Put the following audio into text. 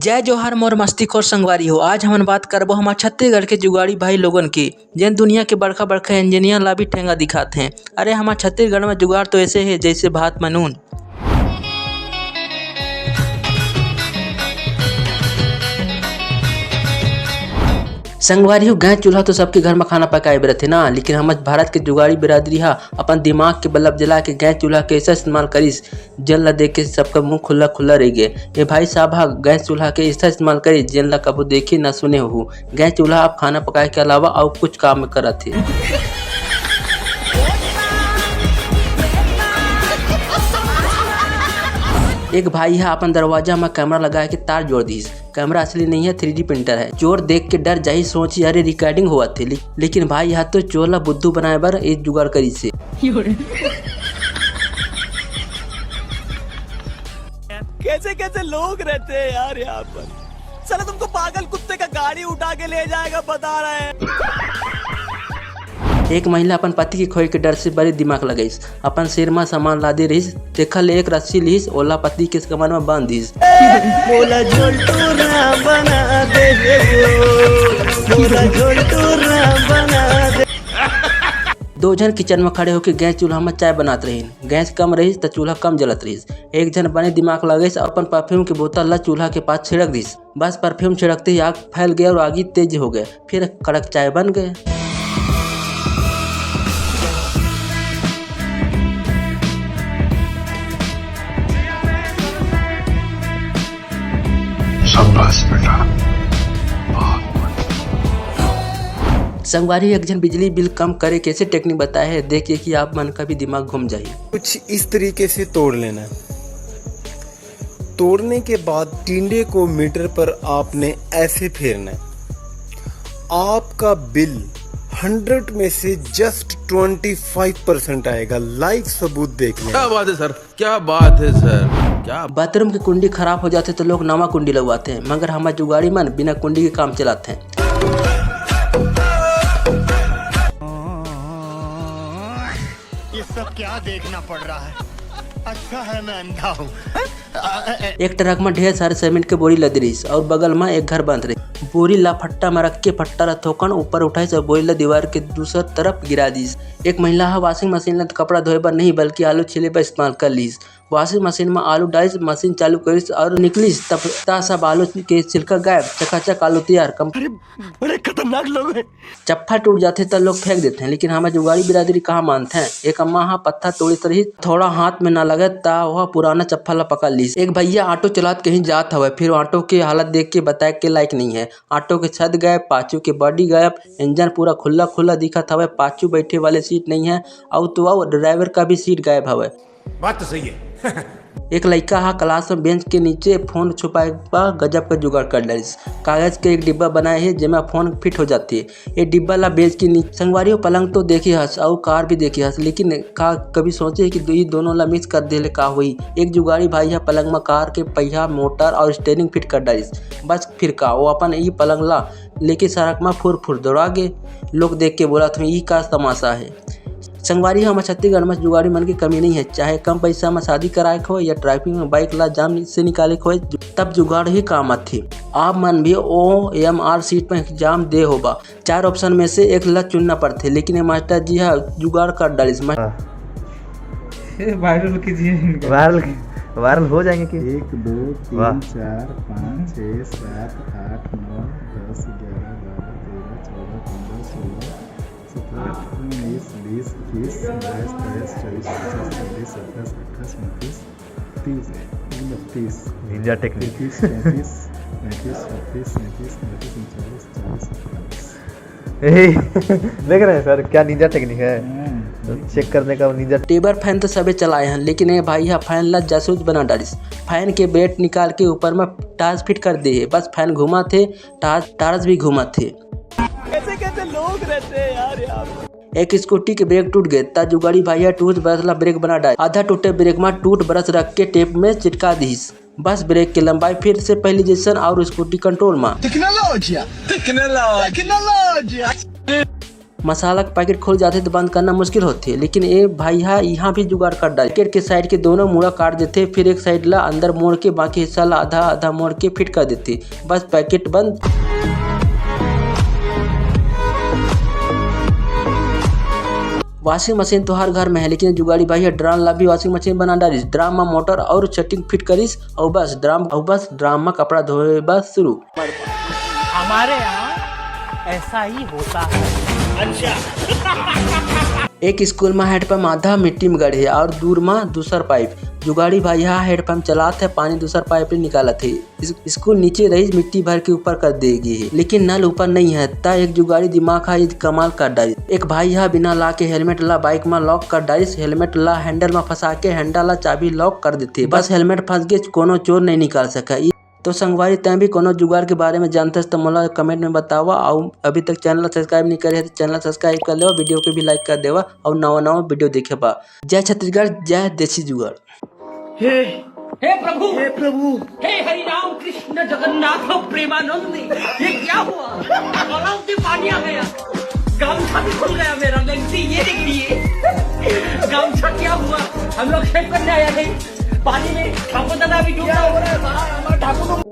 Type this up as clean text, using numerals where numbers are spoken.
जय जोहार मोर मस्तीखोर संगवारी हो। आज हमन बात करबो हमार छत्तीसगढ़ के जुगाड़ी भाई लोगन की, जेन दुनिया के बड़का बड़का इंजीनियर ला भी ठेंगा दिखात हैं। अरे हमार छत्तीसगढ़ में जुगाड़ तो ऐसे है जैसे भात में नून। संगवारी हो, गैस चूल्हा तो सबके घर में खाना पकाए बर रथे ना, लेकिन हमर भारत के जुगाड़ी बिरादरी हा अपन दिमाग के बल्ब जला के गैस चूल्हा के ऐसा इस्तेमाल करिस जेन ला देख के सबका मुंह खुला खुला रह गए। ये भाई साहब हा गैस चूल्हा के ऐसा इस्तेमाल करिस जेन ला कबो देखे ना सुने हो। गैस चूल्हा आप खाना पकाए के अलावा और कुछ काम करत है। एक भाई है अपन दरवाजा में कैमरा लगा के तार जोड़ दीस। कैमरा असली नहीं है, 3D प्रिंटर है। चोर देख के डर जाही, सोची अरे रिकॉर्डिंग हुआ थे, लेकिन भाई यहाँ तो चोर ला बुद्धू बनाए बर एक जुगाड़ करी से। कैसे कैसे लोग रहते हैं यार यहाँ पर। साला तुमको पागल कुत्ते का गाड़ी उठा के ले जाएगा बता रहे हैं। एक महिला अपन पति के खोए के डर से बड़े दिमाग लगाईस। अपन सिर में सामान लादे रहीस, देखल एक रस्सी लीस, ओला पति के कमर में बांध दीस। बोला झोलटूरा बना दे, बोला झोलटूरा बना दे। दो जन किचन में खड़े होकर गैस चूल्हा में चाय बनात रहीन। गैस कम रही तो चूल्हा कम जलत रहीस। एक जन बने दिमाग लगाईस, अपन परफ्यूम की बोतल ला चूल्हा के पास छिड़क दीस। बस परफ्यूम छिड़कते ही आग फैल गया और आगी तेज हो गए, फिर कड़क चाय बन गए। संगवारी एक जन बिजली बिल कम करे कैसे टेक्निक बताए है, देखिए कि आप मन का भी दिमाग घूम जाए। कुछ इस तरीके से तोड़ लेना। तोड़ने के बाद टिंडे को मीटर पर आपने ऐसे फेरना है। आपका बिल 100 में से जस्ट 25% आएगा। लाइव सबूत देख लें। क्या बात है सर, क्या बात है सर, क्या। बाथरूम की कुंडी खराब हो जाते तो लोग नवा कुंडी लगवाते हैं, मगर हमारे जुगाड़ी मन बिना कुंडी के काम चलाते हैं। ये सब क्या देखना पड़ रहा है। अच्छा है मैं अंधा हूँ। एक ट्रक में ढेर सारे सीमेंट के बोरी लदी रही और बगल में एक घर बंद रही। बोरी ला फट्टा में रख के फट्टा ला थोकन ऊपर उठाई और बोरी ला दीवार के दूसर तरफ गिरा दी। एक महिला वॉशिंग मशीन ला कपड़ा धोए पर नहीं बल्कि आलू छिले पर इस्तेमाल कर ली। वॉशिंग मशीन में आलू डालिस, मशीन चालू करिस और निकलिस, तब सब आलू के छिलका गायब, चकाचक आलू तैयार। बड़े खतरनाक लोग हैं। चप्पा टूट जाते तो लोग फेंक देते हैं, लेकिन हमारे जुगाड़ी बिरादरी कहाँ मानते हैं। एक अम्मा हाँ पत्थर तोड़ी रही, थोड़ा हाथ में ना लगे ता वह पुराना चप्पा ला पकड़ ली। एक भैया ऑटो चलात कहीं जात हवे, फिर ऑटो की हालत देख के बताए के लायक नहीं है। ऑटो के छत गायब, पाछू के बॉडी गायब, इंजन पूरा खुला खुला दिखत हवे, पाछू बैठे वाले सीट नहीं है और तो ड्राइवर का भी सीट गायब हवे। बात तो सही है। एक लड़का हा क्लास में बेंच के नीचे फोन छुपाए पर गजब का जुगाड़ कर डालिस। कागज के एक डिब्बा बनाए है जिसमें फोन फिट हो जाती है। ये डिब्बा ला बेंच के नीचे। संगवारी पलंग तो देखी हस और कार भी देखी हस, लेकिन का कभी सोचे कि ये दोनों ला मिक्स कर दे का हुई। एक जुगाड़ी भाई है पलंग में कार के पहिया, मोटर और स्टेयरिंग फिट कर डालिस। बस फिर का वो अपन ये पलंग ला लेके सड़क में फुर फुर दौड़ा गे। लोग देख के बोला तुम्हें ये का तमाशा है। संगवारी हमारे छत्तीसगढ़ में जुगाड़ी मन की कमी नहीं है। चाहे कम पैसा में शादी कराए हो या ट्रैफिक में बाइक ला जाम से निकाले हो, तब जुगाड़ ही काम आती। आप मन भी OMR सीट में एग्जाम दे होगा। 4 ऑप्शन में से एक ला चुनना पड़ते, लेकिन मास्टर जी हाँ जुगाड़ कर डालिस। वायरल कीजिए। वायरल हो जाएंगे कि 1 2 3 4 5 6 7 8 9 10 11 12 13 14 15 16 17 19 20 21 22 23 24 25 26 27 28 29 30 31 निंजा टेक्निक 33 34 35 36 37 38 39 40 देख रहे हैं सर क्या निंजा टेक्निक है। तो चेक करने का निंजा। टेबल फैन तो सभी चलाए हैं, लेकिन ये भाई फैन ला जासूस बना डालिस। फैन के बेट निकाल के ऊपर में टार्च फिट कर दिए, बस फैन घुमा थे, टार्च भी घुमा थे। कैसे कैसे लोग रहते हैं यार यहाँ पर। एक स्कूटी के ब्रेक टूट गए ता जुगाड़ी भैया टूथ ब्रश ला ब्रेक बना डाल। आधा टूटे ब्रेक में टूथ ब्रश रख के टेप में चिटका दीस। बस ब्रेक की लंबाई फिर से पहले जैसन और स्कूटी कंट्रोल में। मसाला का पैकेट खुल जाते तो बंद करना मुश्किल होती है, लेकिन ये भाई यहाँ भी जुगाड़ कर डाले। पैकेट के साइड के दोनों मुड़ा काट देते, फिर एक साइड ला अंदर मोड़ के बाकी हिस्सा ला आधा आधा मोड़ के फिट कर देते, बस पैकेट बंद। वॉशिंग मशीन तो हर घर में है, लेकिन जुगाड़ी भाई ड्राम ला भी वॉशिंग मशीन बना डालिस। ड्राम में मोटर और सेटिंग फिट करिस और बस ड्राम में कपड़ा धोए बस शुरू। हमारे यहाँ ऐसा ही होता है। एक स्कूल में हैंडपम्प आधा मिट्टी में गड़े और दूर में दूसर पाइप। जुगाड़ी भाई यहाँ हैंडपम्प चलाते पानी दूसर पाइप निकाला थे। स्कूल नीचे रही मिट्टी भर के ऊपर कर देगी है, लेकिन नल ऊपर नहीं है। ता एक जुगाड़ी दिमाग है कमाल कर डाली। एक भाई यहाँ बिना ला के हेलमेट ला बाइक में लॉक कर डालिस। हेलमेट ला हैंडल में फंसा के हैंडल ला चाबी लॉक कर देते, बस हेलमेट फंस गए, कोनो चोर नहीं निकाल सका। तो संगवारी तय भी कोनो जुगाड़ के बारे में जानते तो मोला कमेंट में बतावा। और अभी तक चैनल सब्सक्राइब नहीं करे तो चैनल सब्सक्राइब कर लेवा, वीडियो को भी लाइक कर देवा और नवा वीडियो देखे बा। जय छत्तीसगढ़, जय देसी जुगाड़। हे प्रभु, हे प्रभु, हे हरि राम कृष्ण जगन्नाथ प्रेमानंद, ये क्या हुआ? गलाव से पानी आ गया, गामछा भी खुल गया मेरा। लेंसी ये देखिए, गामछा क्या हुआ? हम लोग शेव करने आया थे, पानी में ठाकुर दादा भी डूबा हो रहा है। ठाकुर